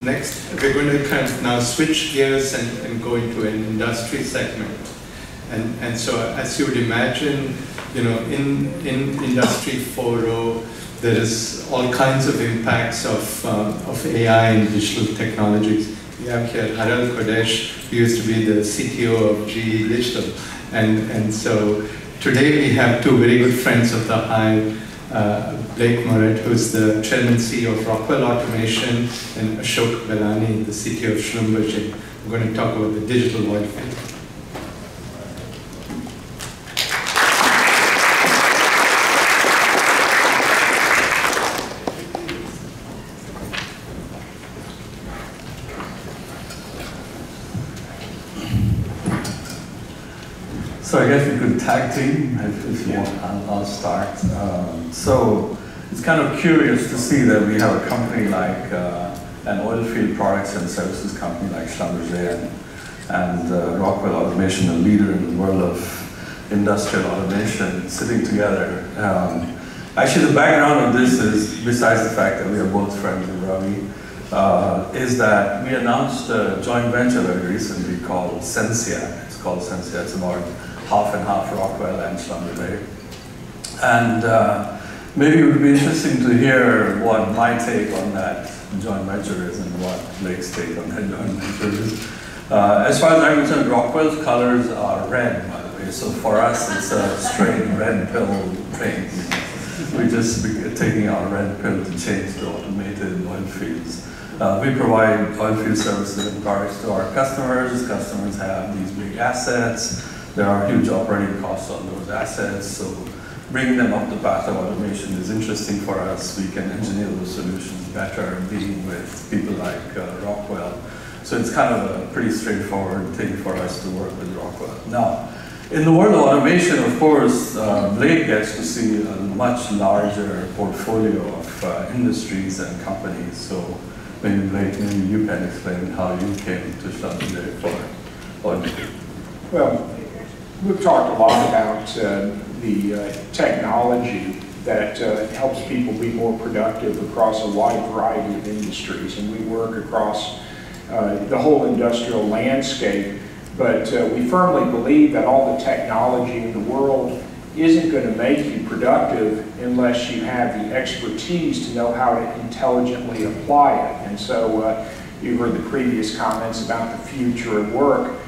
Next, we're going to kind of now switch gears and go into an industry segment. And so, as you would imagine, in Industry 4.0, there is all kinds of impacts of AI and digital technologies. We have here Harald Kodesh, who used to be the CTO of GE Digital. And so today we have two very good friends of the Hive, Blake Moret, who's the Chairman CEO of Rockwell Automation, and Ashok Belani, the CTO of Schlumberger. We're going to talk about the digital oilfield. So I guess we could tag team if you want. I'll start. So it's kind of curious to see that we have a company like an oilfield products and services company like Schlumberger and Rockwell Automation, a leader in the world of industrial automation, sitting together. Actually, the background of this is, besides the fact that we are both friends with Ravi, is that we announced a joint venture very recently called Sensia. It's called Sensia. It's about half and half Rockwell and Schlumberger. And maybe it would be interesting to hear what my take on that joint venture is and what Blake's take on that joint venture is. As far as I'm concerned, Rockwell's colors are red, by the way. So for us, it's a straight red pill thing. We're just taking our red pill to change to automated oil fields. We provide oilfield services and products to our customers. Customers have these big assets. There are huge operating costs on those assets, so bringing them up the path of automation is interesting for us. We can engineer those solutions better, being with people like Rockwell. So it's kind of a pretty straightforward thing for us to work with Rockwell. Now, in the world of automation, of course, Blake gets to see a much larger portfolio of industries and companies. So maybe Blake, maybe you can explain how you came to Schlumberger for automation. Well, we've talked a lot about the technology that helps people be more productive across a wide variety of industries, and we work across the whole industrial landscape, but we firmly believe that all the technology in the world isn't going to make you productive unless you have the expertise to know how to intelligently apply it. And so you heard the previous comments about the future of work.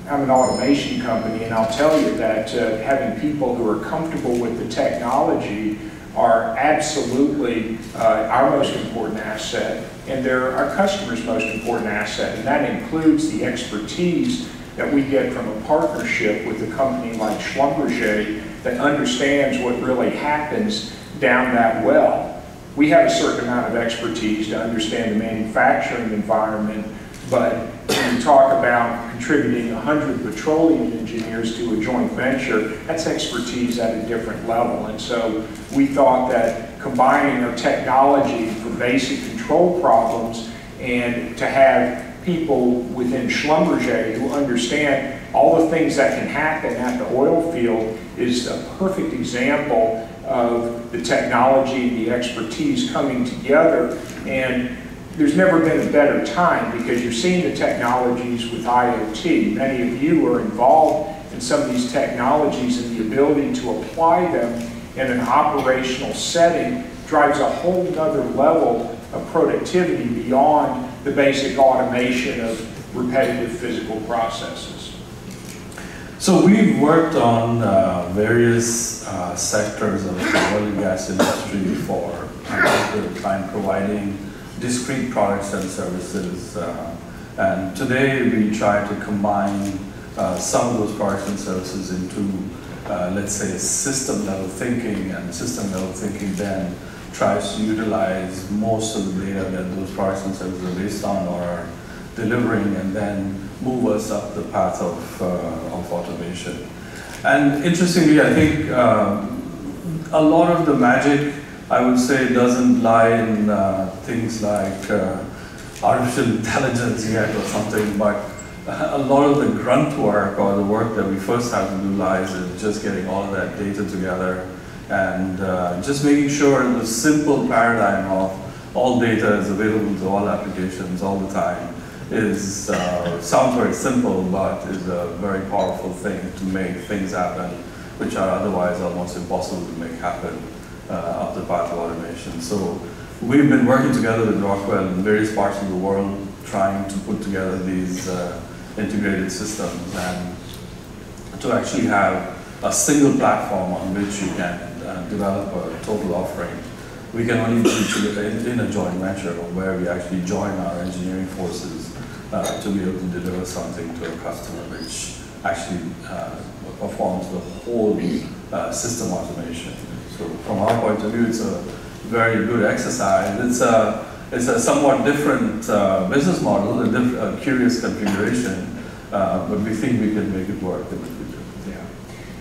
I'm an automation company, and I'll tell you that having people who are comfortable with the technology are absolutely our most important asset, and they're our customers' most important asset, and that includes the expertise that we get from a partnership with a company like Schlumberger that understands what really happens down that well. We have a certain amount of expertise to understand the manufacturing environment, but when you talk about contributing 100 petroleum engineers to a joint venture, that's expertise at a different level. And so we thought that combining our technology for basic control problems and to have people within Schlumberger who understand all the things that can happen at the oil field is a perfect example of the technology and the expertise coming together. And there's never been a better time because you're seeing the technologies with IoT. Many of you are involved in some of these technologies, and the ability to apply them in an operational setting drives a whole nother level of productivity beyond the basic automation of repetitive physical processes. So we've worked on various sectors of the oil and gas industry for a good time, providing discrete products and services. And today we try to combine some of those products and services into, let's say, system level thinking, and system level thinking then tries to utilize most of the data that those products and services are based on or are delivering, and then move us up the path of automation. And interestingly, I think a lot of the magic, I would say, doesn't lie in things like artificial intelligence yet or something, but a lot of the grunt work or the work that we first have to do lies in just getting all of that data together and just making sure the simple paradigm all data is available to all applications all the time is sounds very simple, but is a very powerful thing to make things happen which are otherwise almost impossible to make happen up the path of automation. So we've been working together with Rockwell in various parts of the world, trying to put together these integrated systems and to actually have a single platform on which you can develop a total offering. We can only do it in a joint venture where we actually join our engineering forces to be able to deliver something to a customer which actually performs the whole system automation. So from our point of view, it's a very good exercise. It's a somewhat different business model, a curious configuration, but we think we can make it work in the future. Yeah,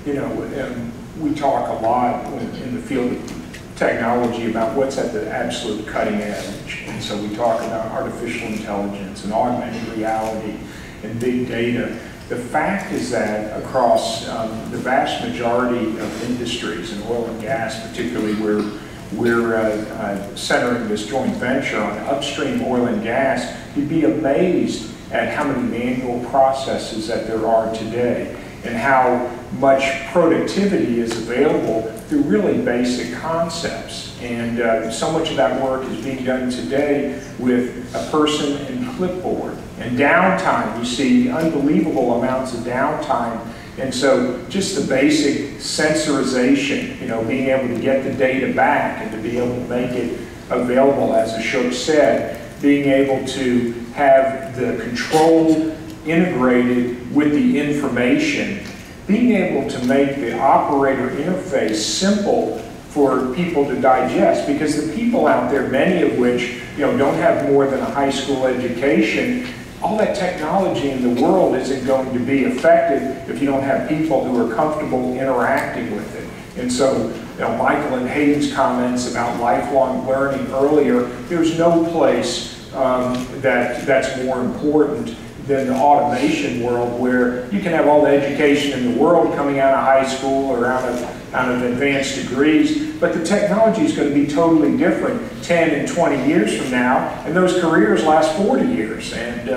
you know, we talk a lot in the field of technology about what's at the absolute cutting edge. And so we talk about artificial intelligence and augmented reality and big data. The fact is that across the vast majority of industries, and oil and gas particularly, where we're centering this joint venture on upstream oil and gas, you'd be amazed at how many manual processes that there are today and how much productivity is available through really basic concepts. And so much of that work is being done today with a person and clipboard. And downtime, you see unbelievable amounts of downtime. And so just the basic sensorization, you know, being able to get the data back and to be able to make it available, as Ashok said, being able to have the control integrated with the information, being able to make the operator interface simple for people to digest, because the people out there, many of which don't have more than a high school education, all that technology in the world isn't going to be effective if you don't have people who are comfortable interacting with it. And so, Michael and Hayden's comments about lifelong learning earlier, there's no place that's more important than the automation world, where you can have all the education in the world coming out of high school or out of advanced degrees, but the technology is going to be totally different 10 and 20 years from now, and those careers last 40 years. And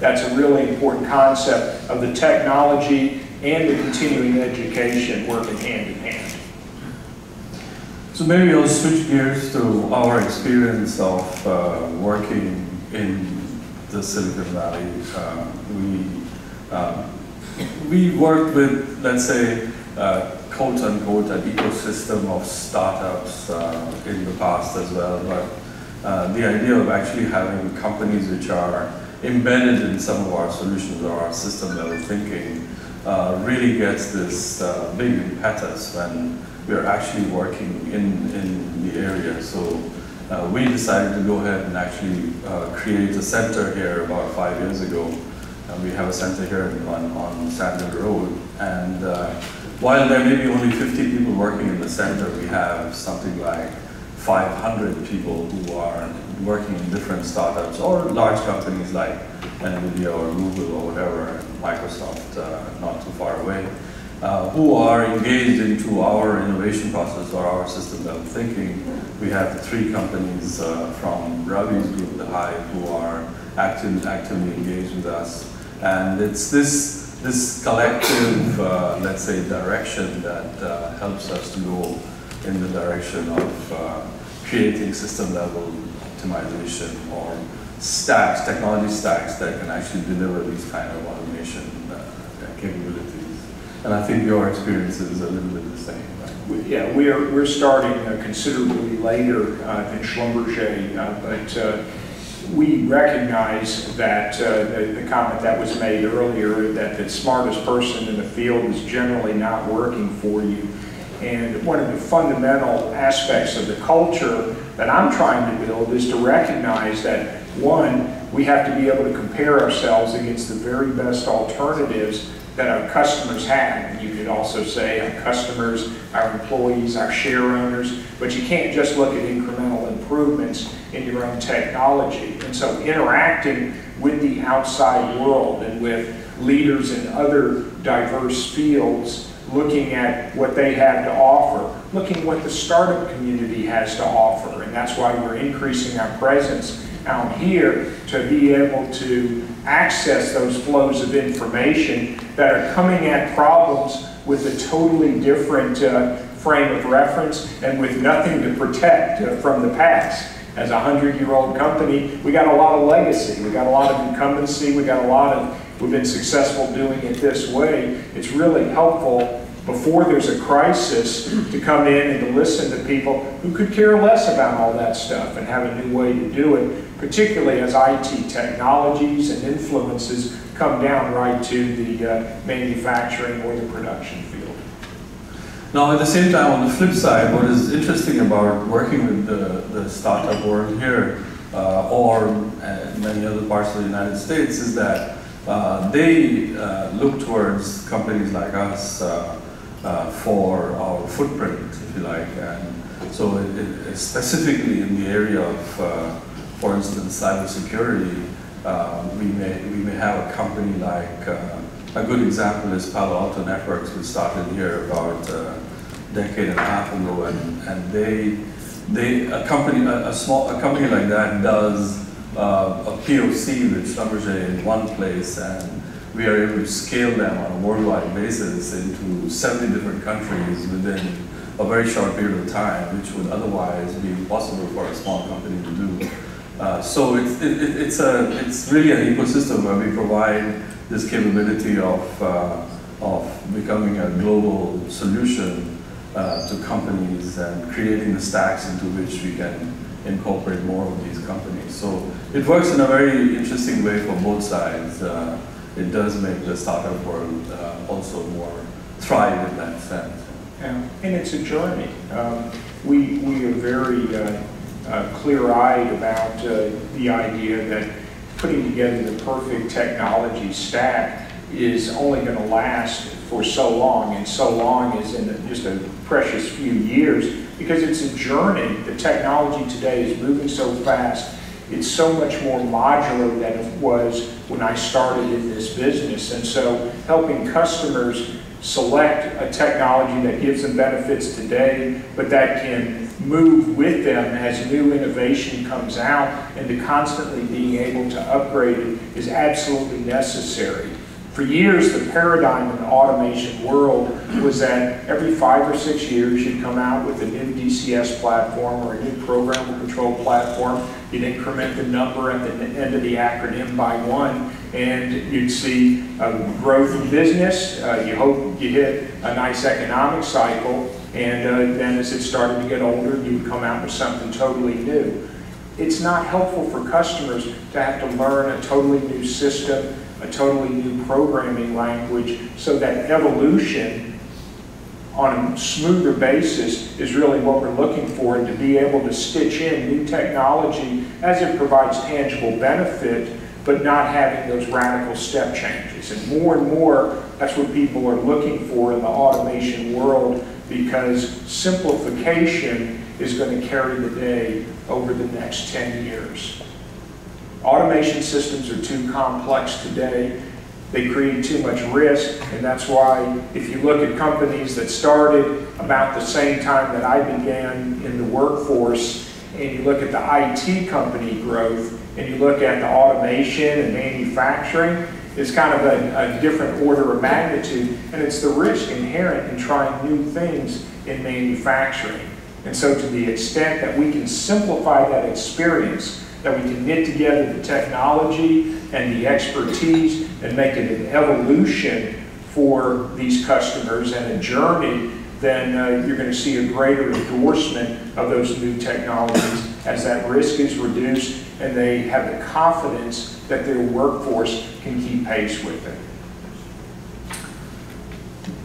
that's a really important concept of the technology and the continuing education working hand in hand. So maybe I'll switch gears to our experience of working in the Silicon Valley. We worked with, let's say, quote unquote, an ecosystem of startups in the past as well, but the idea of actually having companies which are embedded in some of our solutions or our system level thinking really gets this big impetus when we're actually working in the area. So we decided to go ahead and actually create a center here about 5 years ago. We have a center here on Sandler Road, and while there may be only 50 people working in the center, we have something like 500 people who are working in different startups or large companies like NVIDIA or Google or whatever, and Microsoft not too far away, who are engaged into our innovation process or our system level thinking. We have 3 companies from Ravi's group, the Hive, who are actively engaged with us. And it's this collective, let's say, direction that helps us to go in the direction of creating system level optimization or stacks, technology stacks that can actually deliver these kind of automation capabilities. And I think your experience is a little bit the same. Right? Yeah, we're starting considerably later than Schlumberger, but we recognize that the comment that was made earlier, that the smartest person in the field is generally not working for you. And one of the fundamental aspects of the culture that I'm trying to build is to recognize that, one, we have to be able to compare ourselves against the very best alternatives that our customers have. And you could also say our customers, our employees, our share owners, but you can't just look at incremental improvements in your own technology. And so interacting with the outside world and with leaders in other diverse fields looking at what they have to offer, looking what the startup community has to offer, and that's why we're increasing our presence out here to be able to access those flows of information that are coming at problems with a totally different frame of reference and with nothing to protect from the past. As a 100-year-old company, we got a lot of legacy, we got a lot of incumbency, we've been successful doing it this way. It's really helpful before there's a crisis to come in and to listen to people who could care less about all that stuff and have a new way to do it, particularly as IT technologies and influences come down right to the manufacturing or the production field. Now, at the same time, on the flip side, what is interesting about working with the startup world here or many other parts of the United States is that they look towards companies like us for our footprint, if you like. And so specifically in the area of, for instance, cybersecurity, we may have a company like, a good example is Palo Alto Networks, which started here about a decade and a half ago, and a company like that does a POC with Schlumberger in one place, and we are able to scale them on a worldwide basis into 70 different countries within a very short period of time, which would otherwise be impossible for a small company to do. So it's really an ecosystem where we provide this capability of becoming a global solution to companies and creating the stacks into which we can incorporate more of these companies. So it works in a very interesting way for both sides. It does make the startup world also more thrive in that sense. Yeah. And it's a journey. We are very clear-eyed about the idea that putting together the perfect technology stack is only going to last for so long, and so long is in just a precious few years, because it's a journey. The technology today is moving so fast. It's so much more modular than it was when I started in this business, and so helping customers select a technology that gives them benefits today, but that can move with them as new innovation comes out, and to constantly being able to upgrade it is absolutely necessary. For years, the paradigm in the automation world was that every 5 or 6 years you'd come out with a new DCS platform or a new programmable control platform. You'd increment the number at the end of the acronym by 1, and you'd see growth in business. You hope you hit a nice economic cycle, and then as it started to get older, you'd come out with something totally new. It's not helpful for customers to have to learn a totally new system, a totally new programming language, so that evolution on a smoother basis is really what we're looking for, and to be able to stitch in new technology as it provides tangible benefit, but not having those radical step changes. And more, that's what people are looking for in the automation world, because simplification is going to carry the day over the next 10 years. Automation systems are too complex today. They create too much risk, and that's why if you look at companies that started about the same time that I began in the workforce, and you look at the IT company growth, and you look at the automation and manufacturing, it's kind of a different order of magnitude, and it's the risk inherent in trying new things in manufacturing. And so to the extent that we can simplify that experience, that we can knit together the technology and the expertise and make it an evolution for these customers and a journey, then you're going to see a greater endorsement of those new technologies as that risk is reduced and they have the confidence that their workforce can keep pace with it.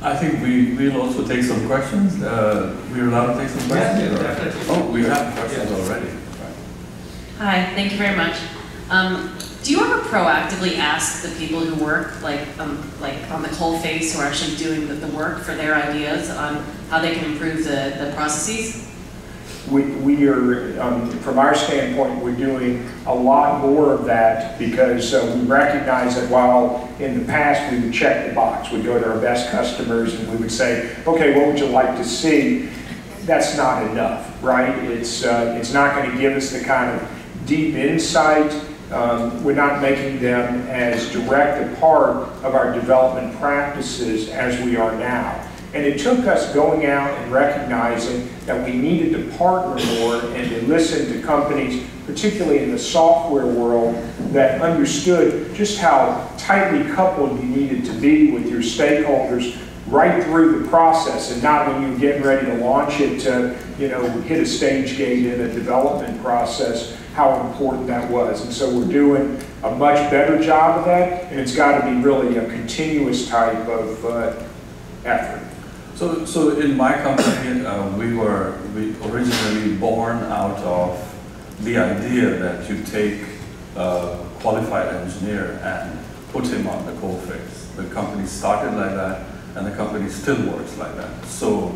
I think we'll also take some questions. We're allowed to take some questions? Yeah, definitely. Oh, we have questions already. Hi, thank you very much. Do you ever proactively ask the people who work, like on the coal face, who are actually doing the work, for their ideas on how they can improve the processes? we are, from our standpoint, we're doing a lot more of that because we recognize that while in the past we would check the box, we'd go to our best customers and we would say, okay, what would you like to see? That's not enough, right? It's not going to give us the kind of deep insight. We're not making them as direct a part of our development practices as we are now. And it took us going out and recognizing that we needed to partner more and to listen to companies, particularly in the software world, that understood just how tightly coupled you needed to be with your stakeholders right through the process, and not when you're getting ready to launch it to, you know, hit a stage gate in a development process, how important that was. And so we're doing a much better job of that, and it's got to be really a continuous type of effort. So in my company, we originally born out of the idea that you take a qualified engineer and put him on the coalface. The company started like that, and the company still works like that. So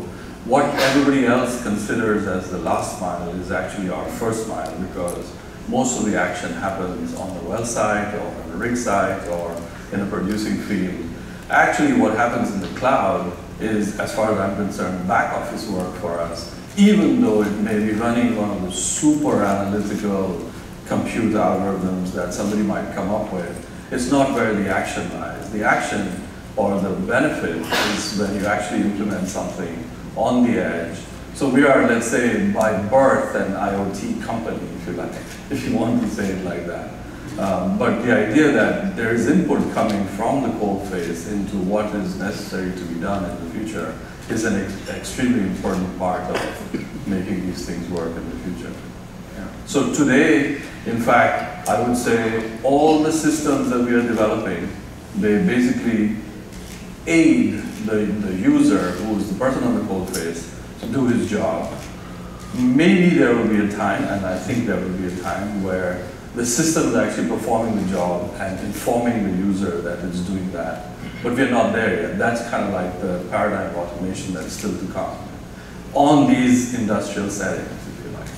what everybody else considers as the last mile is actually our first mile, because most of the action happens on the well site or on the rig site or in a producing field. Actually, what happens in the cloud is, as far as I'm concerned, back office work for us, even though it may be running one of the super analytical compute algorithms that somebody might come up with. It's not where the action lies. The action or the benefit is when you actually implement something on the edge. So we are, let's say, by birth an IoT company, if you like, if you want to say it like that. But the idea that there is input coming from the coalface into what is necessary to be done in the future is an extremely important part of making these things work in the future. Yeah. So today, in fact, I would say all the systems that we are developing, they basically aid the user, who is the person on the coalface, to do his job. Maybe there will be a time, and I think there will be a time, where the system is actually performing the job and informing the user that it's doing that. But we're not there yet. That's kind of like the paradigm of automation that's still to come on these industrial settings, if you like.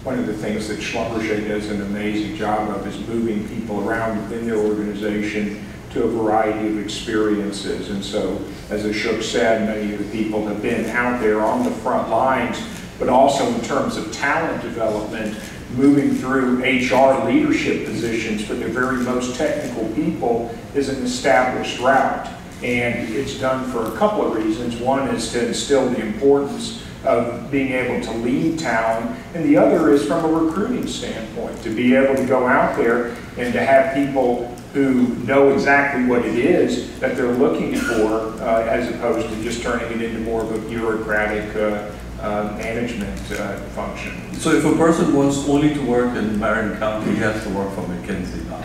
One of the things that Schlumberger does an amazing job of is moving people around within their organization to a variety of experiences. And so, as Ashok said, many of the people have been out there on the front lines, but also in terms of talent development, moving through HR leadership positions for the very most technical people is an established route. And it's done for a couple of reasons. One is to instill the importance of being able to lead talent, and the other is from a recruiting standpoint, to be able to go out there and to have people who know exactly what it is that they're looking for, as opposed to just turning it into more of a bureaucratic management function. So if a person wants only to work in Marin County, he has to work for McKinsey, not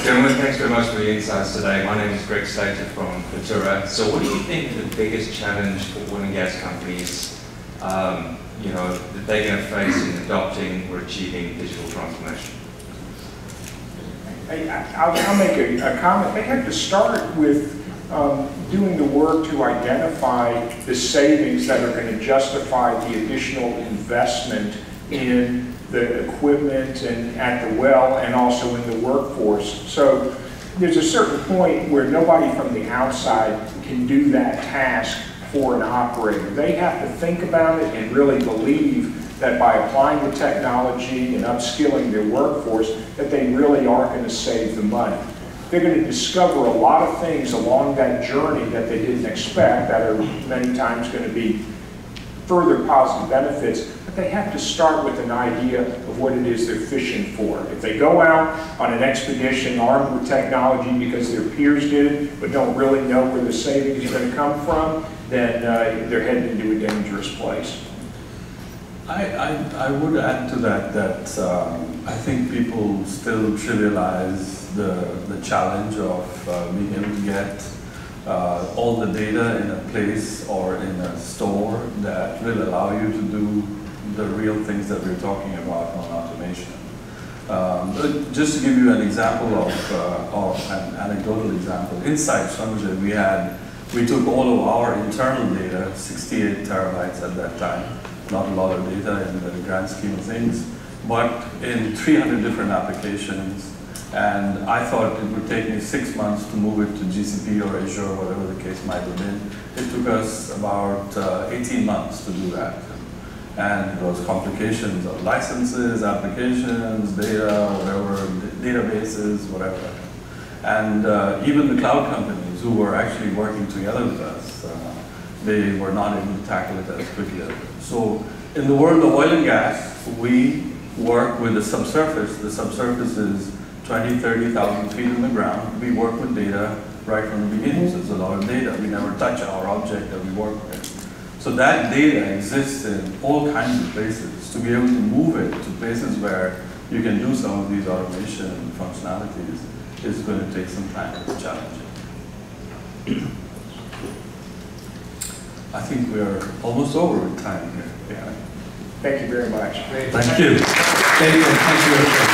Gentlemen, thanks very much for the insights today. My name is Greg Slater from Futura. So what do you think the biggest challenge for oil and gas companies that they're going to face in adopting or achieving digital transformation? I'll make a comment. They have to start with doing the work to identify the savings that are going to justify the additional investment in the equipment and at the well and also in the workforce. So there's a certain point where nobody from the outside can do that task for an operator. They have to think about it and really believe that by applying the technology and upskilling their workforce, that they really are going to save the money. They're going to discover a lot of things along that journey that they didn't expect that are many times going to be further positive benefits, but they have to start with an idea of what it is they're fishing for. If they go out on an expedition armed with technology because their peers did it, but don't really know where the savings are going to come from, then they're heading into a dangerous place. I would add to that I think people still trivialize the challenge of being able to get all the data in a place or in a store that will allow you to do the real things that we're talking about on automation. Just to give you an example of an anecdotal example, inside Schlumberger we had We took all of our internal data, 68 terabytes at that time, not a lot of data in the grand scheme of things, but in 300 different applications. And I thought it would take me 6 months to move it to GCP or Azure, whatever the case might have been. It took us about 18 months to do that. And there was complications of licenses, applications, data, whatever, databases, whatever. And even the cloud companies who were actually working together with us, they were not able to tackle it as quickly. So in the world of oil and gas, we work with the subsurface. The subsurface is 20, 30,000 feet in the ground. We work with data right from the beginning, so it's a lot of data. We never touch our object that we work with. So that data exists in all kinds of places. To be able to move it to places where you can do some of these automation functionalities is going to take some time. It's challenging. I think we're almost over with time here. Yeah. Thank you very much. Great. Thank you. Thank you.